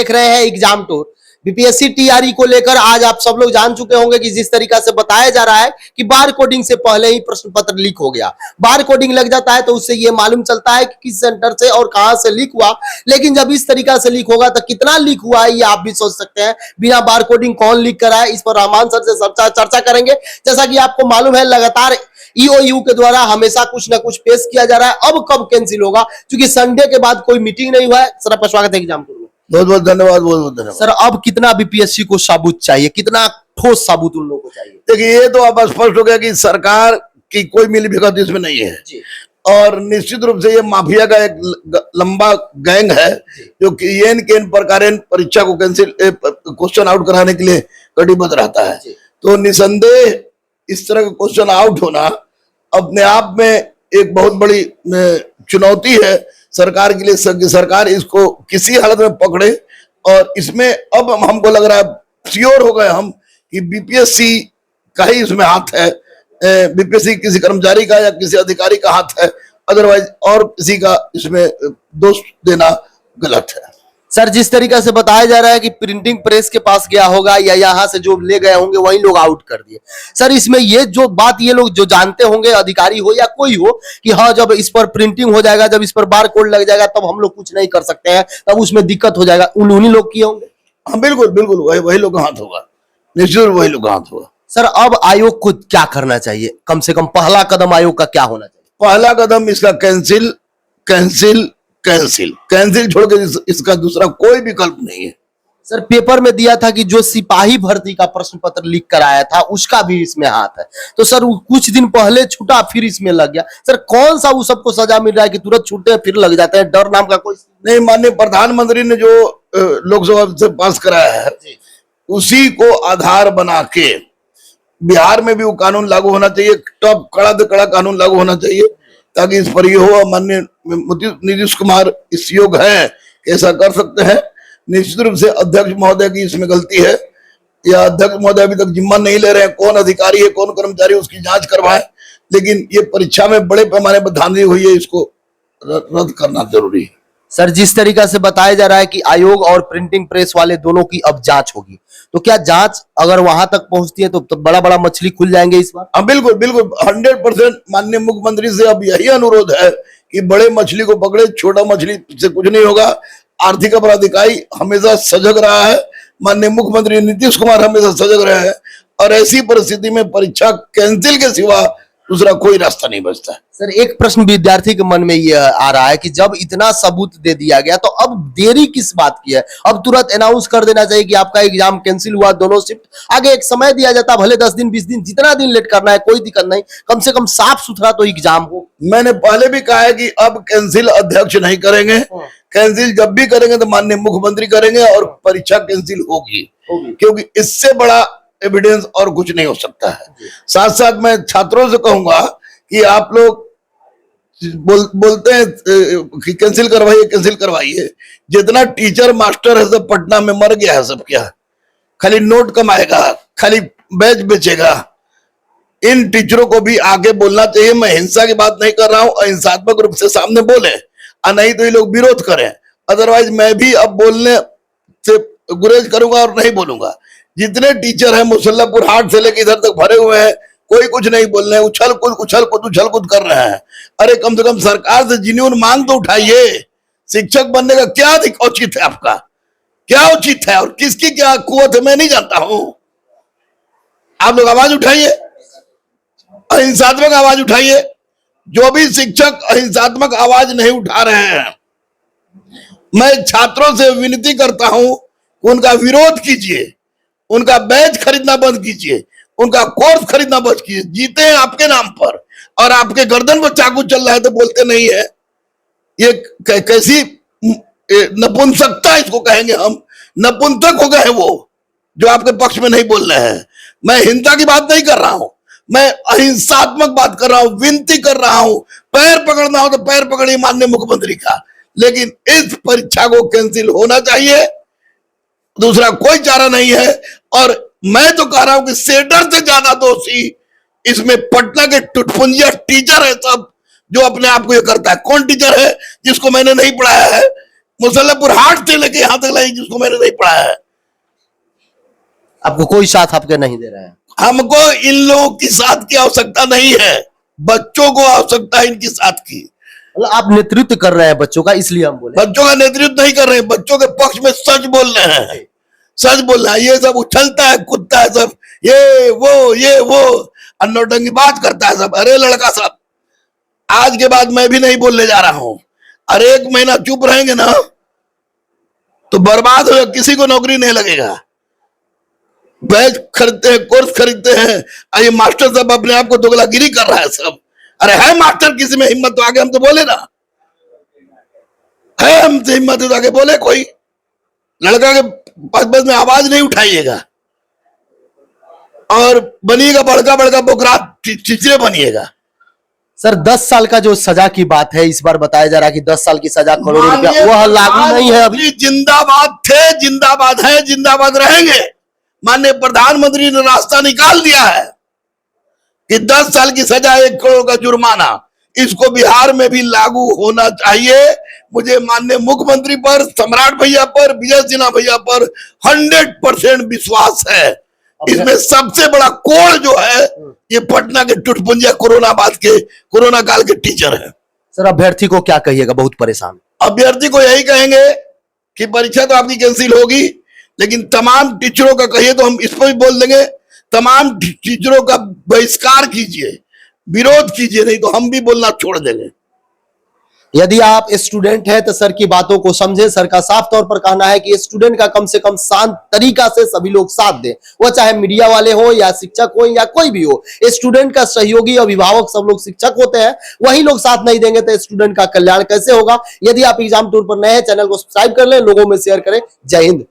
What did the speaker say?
देख रहे हैं एग्जाम टूर। बीपीएससी टीआरई को लेकर आज आप सब लोग जान चुके होंगे कि जिस तरीका से बताया जा रहा है कि बार कोडिंग से पहले ही प्रश्न पत्र लीक हो गया। बार कोडिंग लग जाता है तो उससे ये मालूम चलता है कि किस सेंटर से और कहां से लीक हुआ। लेकिन जब इस तरीका से लीक होगा तो कितना लीक हुआ है ये आप भी सोच सकते हैं। बिना बार कोडिंग कौन लीक करा है, इस पर रहमान सर से चर्चा करेंगे। जैसा कि आपको मालूम है लगातार ईओयू के द्वारा हमेशा कुछ ना कुछ पेश किया जा रहा है। अब कब कैंसिल होगा, क्योंकि संडे के बाद कोई मीटिंग नहीं हुआ है। सर आपका स्वागत है एग्जाम टूर में। बहुत बहुत धन्यवाद, बहुत बहुत धन्यवाद। सर अब कितना बीपीएससी को सबूत चाहिए, कितना ठोस सबूत उन लोगों को चाहिए? देखिए ये तो अब स्पष्ट हो गया कि सरकार की कोई मिलीभगत इसमें नहीं है जी। और निश्चित रूप से ये माफिया का एक लंबा गैंग है जो कि येन केन प्रकार परीक्षा को कैंसिल क्वेश्चन आउट कराने के लिए कटिबद्ध रहता है। तो निसंदेह इस तरह का क्वेश्चन आउट होना अपने आप में एक बहुत बड़ी चुनौती है सरकार के लिए। सरकार इसको किसी हालत में पकड़े और इसमें अब हमको लग रहा है श्योर हो गए हम कि बीपीएससी का ही इसमें हाथ है। बीपीएससी किसी कर्मचारी का या किसी अधिकारी का हाथ है, अदरवाइज और किसी का इसमें दोष देना गलत है। सर जिस तरीका से बताया जा रहा है कि प्रिंटिंग प्रेस के पास गया होगा या यहाँ से जो ले गए होंगे वही लोग आउट कर दिए। सर इसमें ये जो बात ये लोग जो जानते होंगे, अधिकारी हो या कोई हो, कि हाँ जब इस पर प्रिंटिंग हो जाएगा, जब इस पर बार कोड लग जाएगा तब हम लोग कुछ नहीं कर सकते हैं, तब उसमें दिक्कत हो जाएगा, उन्हीं लोग किए होंगे। हाँ बिल्कुल बिल्कुल, वही लोग का हाथ होगा, निश्चित वही लोग का हाथ होगा। सर अब आयोग को क्या करना चाहिए, कम से कम पहला कदम आयोग का क्या होना चाहिए? पहला कदम इसका कैंसिल कैंसिल कैंसिल कैंसिल छोड़ के इसका दूसरा कोई विकल्प नहीं है। सर पेपर में दिया था कि जो सिपाही भर्ती का प्रश्न पत्र लीक कराया था उसका भी इसमें हाथ है, तो सर कुछ दिन पहले छूटा फिर इसमें लग गया। सर कौन सा वो सबको सजा मिल रहा है कि तुरंत छूटे फिर लग जाते हैं, डर नाम का कोई नहीं। माननीय प्रधानमंत्री ने जो लोकसभा से पास कराया है उसी को आधार बना के बिहार में भी वो कानून लागू होना चाहिए, टॉप कड़ा से कड़ा कानून लागू होना चाहिए ताकि इस पर ये हो। माननीय नीतीश कुमार इस योग है कि ऐसा कर सकते हैं। निश्चित रूप से अध्यक्ष महोदय की इसमें गलती है, या अध्यक्ष महोदय अभी तक जिम्मा नहीं ले रहे हैं, कौन अधिकारी है कौन कर्मचारी, उसकी जांच करवाएं। लेकिन ये परीक्षा में बड़े पैमाने पर धांधली हुई है, इसको रद्द करना जरूरी है। सर जिस तरीका से बताया जा रहा है कि आयोग और प्रिंटिंग प्रेस वाले दोनों की अब जांच होगी, तो क्या जांच अगर वहां तक पहुंचती है तो बड़ा बड़ा मछली खुल जाएंगे इस बार? हाँ बिल्कुल बिल्कुल, 100% माननीय मुख्यमंत्री से अब यही अनुरोध है कि बड़े मछली को पकड़े, छोटा मछली से कुछ नहीं होगा। आर्थिक अपराध इकाई हमेशा सजग रहा है, माननीय मुख्यमंत्री नीतीश कुमार हमेशा सजग रहे हैं और ऐसी परिस्थिति में परीक्षा कैंसिल के सिवा दूसरा कोई रास्ता नहीं बचता है। सर एक प्रश्न विद्यार्थी के मन में ये आ रहा है कि जब इतना सबूत दे दिया गया तो अब देरी किस बात की है? अब तुरंत अनाउंस कर देना चाहिए कि आपका एग्जाम कैंसिल हुआ, दोनों शिफ्ट आगे एक समय दिया जाता, भले 10 दिन 20 दिन जितना दिन लेट करना है कोई दिक्कत नहीं, कम से कम साफ सुथरा तो एग्जाम हो। मैंने पहले भी कहा है कि अब कैंसिल अध्यक्ष नहीं करेंगे, कैंसिल जब भी करेंगे तो माननीय मुख्यमंत्री करेंगे और परीक्षा कैंसिल होगी, क्योंकि इससे बड़ा एविडेंस और कुछ नहीं हो सकता है। साथ साथ मैं छात्रों से कहूंगा कि आप लोग बोलते हैं कि कैंसिल करवाइए। जितना टीचर मास्टर है सब पटना में मर गया है, सब क्या खाली नोट कमाएगा, खाली बैच बेचेगा। इन टीचरों को भी आगे बोलना चाहिए। मैं हिंसा की बात नहीं कर रहा हूं, अहिंसात्मक रूप से सामने बोले, और नहीं तो ये लोग विरोध करें। अदरवाइज मैं भी अब बोलने से गुरेज करूंगा और नहीं बोलूंगा। जितने टीचर हैं मुसल्लापुर हाट से लेकर इधर तक भरे हुए हैं, कोई कुछ नहीं बोल रहे हैं, उछल कूद कर रहे हैं। अरे कम से कम सरकार से जिन्यून मांग तो उठाइए। शिक्षक बनने का क्या औचित्य है आपका, क्या औचित्य है और किसकी क्या कुवत है मैं नहीं जानता हूं। आप लोग आवाज उठाइए, अहिंसात्मक आवाज उठाइए। जो भी शिक्षक अहिंसात्मक आवाज नहीं उठा रहे हैं, मैं छात्रों से विनती करता हूं कि उनका विरोध कीजिए, उनका बैच खरीदना बंद कीजिए, उनका कोर्स खरीदना बंद कीजिए। जीते हैं आपके नाम पर और आपके गर्दन पर चाकू चल रहा है तो बोलते नहीं है। ये कैसी नपुंसकता इसको कहेंगे हम, नपुंसक हो गए हैं वो जो आपके पक्ष में नहीं बोल रहे हैं। मैं हिंसा की बात नहीं कर रहा हूं, मैं अहिंसात्मक बात कर रहा हूं, विनती कर रहा हूं। पैर पकड़ना हो तो पैर पकड़िए माननीय मुख्यमंत्री का, लेकिन इस परीक्षा को कैंसिल होना चाहिए, दूसरा कोई चारा नहीं है। और मैं तो कह रहा हूं कि सेटर से ज्यादा दोषी इसमें पटना के टुटपुंजिया टीचर है सब, जो अपने आप को ये करता है। कौन टीचर है जिसको मैंने नहीं पढ़ाया है, मुसल्लमपुर हाट से लेके यहां तक लाएंगे जिसको मैंने नहीं पढ़ा है। आपको कोई साथ आपके नहीं दे रहे हैं? हमको इन लोगों की साथ की आवश्यकता नहीं है, बच्चों को आवश्यकता है इनकी साथ की। मतलब आप नेतृत्व कर रहे हैं बच्चों का, इसलिए हम बोले। बच्चों का नेतृत्व नहीं कर रहे हैं, बच्चों के पक्ष में सच बोल रहे हैं, सच बोल रहे हैं। ये सब उछलता है, कूदता है सब, ये वो अन्नोटंगी बात करता है सब। अरे लड़का साहब, आज के बाद मैं भी नहीं बोलने जा रहा हूं। अरे 1 महीना चुप रहेंगे ना तो बर्बाद हो, किसी को नौकरी नहीं लगेगा। बैच खरीदते हैं, कोर्स खरीदते हैं। ये मास्टर साहब अपने आप को दोगलागिरी कर रहा है सब। अरे है मास्टर किसी में हिम्मत तो आगे हम तो बोले ना, है हमसे हिम्मत तो आगे बोले। कोई लड़का के बस में आवाज नहीं उठाइएगा और बनिएगा बड़का बड़का बोकरा चिचरे बनिएगा। सर 10 साल का जो सजा की बात है, इस बार बताया जा रहा है कि 10 साल की सजा करोड़ों रुपया, वह लागू नहीं है अभी। जिंदाबाद थे, जिंदाबाद है, जिंदाबाद रहेंगे। माननीय प्रधानमंत्री ने रास्ता निकाल दिया है कि 10 साल की सजा, 1 करोड़ का जुर्माना, इसको बिहार में भी लागू होना चाहिए। मुझे माननीय मुख्यमंत्री पर, सम्राट भैया पर, विजय सिन्हा भैया पर 100% विश्वास है। इसमें सबसे बड़ा कोण जो है ये पटना के टुटपुंजिया कोरोना काल के टीचर है। सर अभ्यर्थी को क्या कहिएगा, बहुत परेशान? अभ्यर्थी को यही कहेंगे कि परीक्षा तो आपकी कैंसिल होगी, लेकिन तमाम टीचरों का कहिए तो हम इस पर भी बोल देंगे, तमाम टीचरों का बहिष्कार कीजिए, विरोध कीजिए, नहीं तो हम भी बोलना छोड़ देंगे। यदि आप स्टूडेंट हैं तो सर की बातों को समझें। सर का साफ तौर पर कहना है कि स्टूडेंट का कम से कम शांत तरीका से सभी लोग साथ दें, वो चाहे मीडिया वाले हो या शिक्षक हो या कोई भी हो। स्टूडेंट का सहयोगी अभिभावक सब लोग शिक्षक होते हैं, वही लोग साथ नहीं देंगे तो स्टूडेंट का कल्याण कैसे होगा। यदि आप एग्जाम टूर पर नए हैं, चैनल को सब्सक्राइब कर लें, लोगों में शेयर करें। जय हिंद।